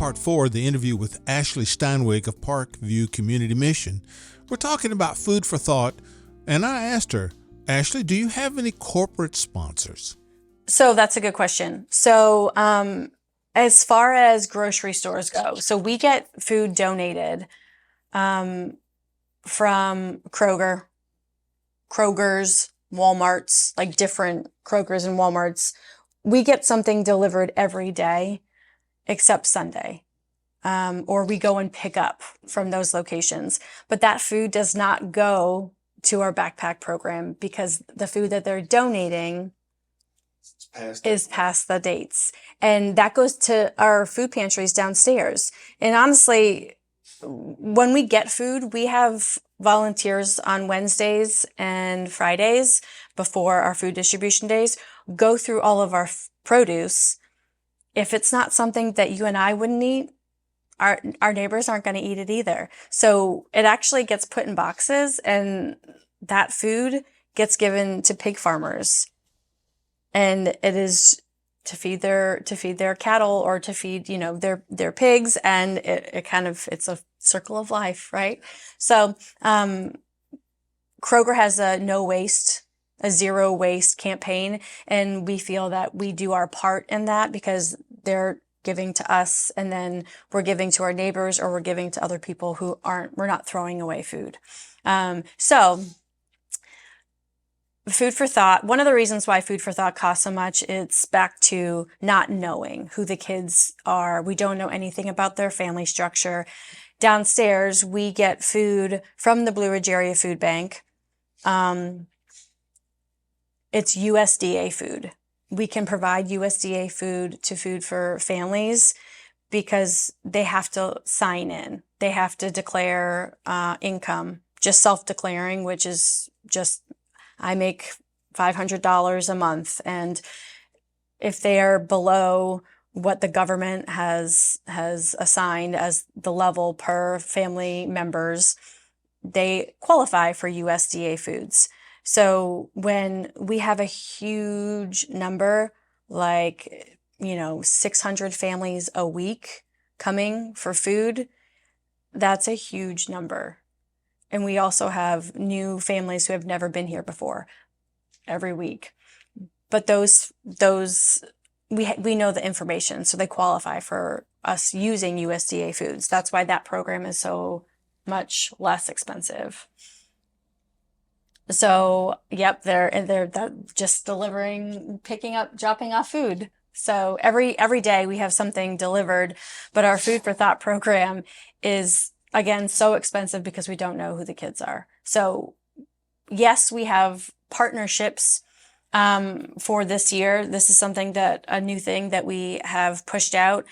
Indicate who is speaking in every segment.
Speaker 1: part 4 of the interview with Ashley Steinweg of Parkview Community Mission. We're talking about food for thought, and I asked her, Ashley, do you have any corporate sponsors?
Speaker 2: So that's a good question. So as far as grocery stores go, so we get food donated from Kroger's, Walmart's, like different Kroger's and Walmart's. We get something delivered every day except Sunday. Or we go and pick up from those locations. But that food does not go to our backpack program because the food that they're donating is past the dates. And that goes to our food pantries downstairs. And honestly, when we get food, we have volunteers on Wednesdays and Fridays before our food distribution days go through all of our produce. If it's not something that you and I wouldn't eat, our neighbors aren't going to eat it either. So it actually gets put in boxes, and that food gets given to pig farmers. And it is to feed their cattle or to feed, their pigs. And it's a circle of life, right? So, Kroger has a zero waste campaign. And we feel that we do our part in that because they're giving to us, and then we're giving to our neighbors, or we're giving to other people we're not throwing away food. So food for thought, one of the reasons why food for thought costs so much, it's back to not knowing who the kids are. We don't know anything about their family structure. Downstairs, we get food from the Blue Ridge Area Food Bank. It's USDA food. We can provide USDA food for families because they have to sign in. They have to declare income, just self-declaring, which is just, I make $500 a month. And if they are below what the government has assigned as the level per family members, they qualify for USDA foods. So when we have a huge number, like, 600 families a week coming for food, that's a huge number. And we also have new families who have never been here before every week. But those we know the information, so they qualify for us using USDA foods. That's why that program is so much less expensive. So, yep, they're just delivering, picking up, dropping off food. So every day we have something delivered, but our Food for Thought program is, again, so expensive because we don't know who the kids are. So yes, we have partnerships for this year. This is a new thing that we have pushed out.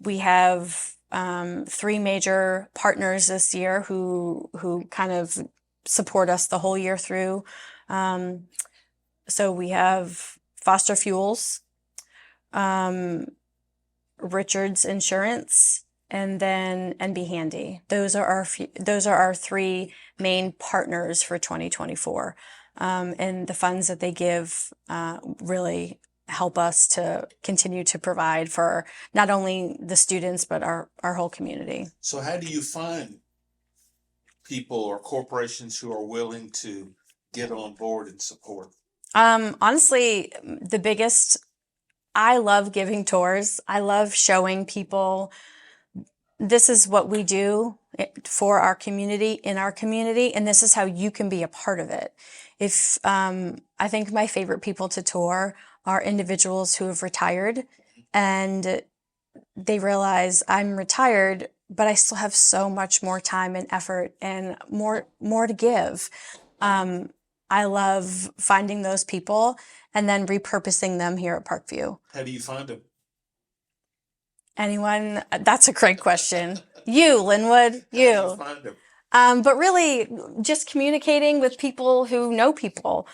Speaker 2: We have 3 major partners this year who kind of support us the whole year through. So we have Foster Fuels, Richards Insurance, and then NB Handy. Those are our 3 main partners for 2024. And the funds that they give really help us to continue to provide for not only the students, but our whole community.
Speaker 1: So how do you find people or corporations who are willing to get on board and support?
Speaker 2: Honestly, I love giving tours. I love showing people this is what we do for our community, in our community, and this is how you can be a part of it. I think my favorite people to tour are individuals who have retired and they realize I'm retired, but I still have so much more time and effort and more to give. I love finding those people and then repurposing them here at Parkview.
Speaker 1: How do you find them?
Speaker 2: Anyone? That's a great question. You, Linwood, you.
Speaker 1: How do you find them?
Speaker 2: But really just communicating with people who know people.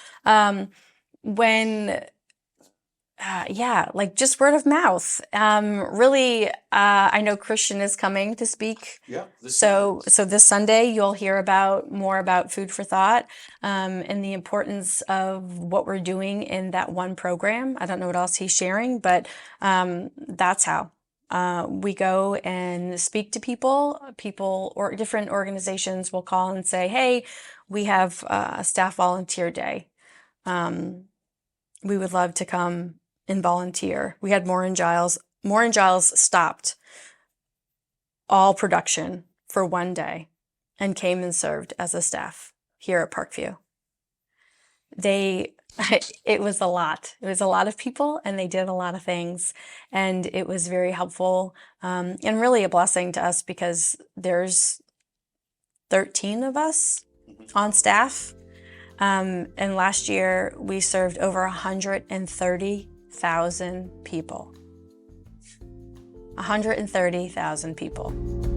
Speaker 2: Like just word of mouth. Really, I know Christian is coming to speak.
Speaker 1: Yeah.
Speaker 2: So this Sunday you'll hear more about Food for Thought, and the importance of what we're doing in that one program. I don't know what else he's sharing, but that's how. We go and speak to people or different organizations will call and say, hey, we have a staff volunteer day. We would love to come and volunteer. We had Moore and Giles. Moore and Giles stopped all production for one day and came and served as a staff here at Parkview. It was a lot. It was a lot of people, and they did a lot of things, and it was very helpful, and really a blessing to us because there's 13 of us on staff, and last year we served over 130,000 people. 130,000 people.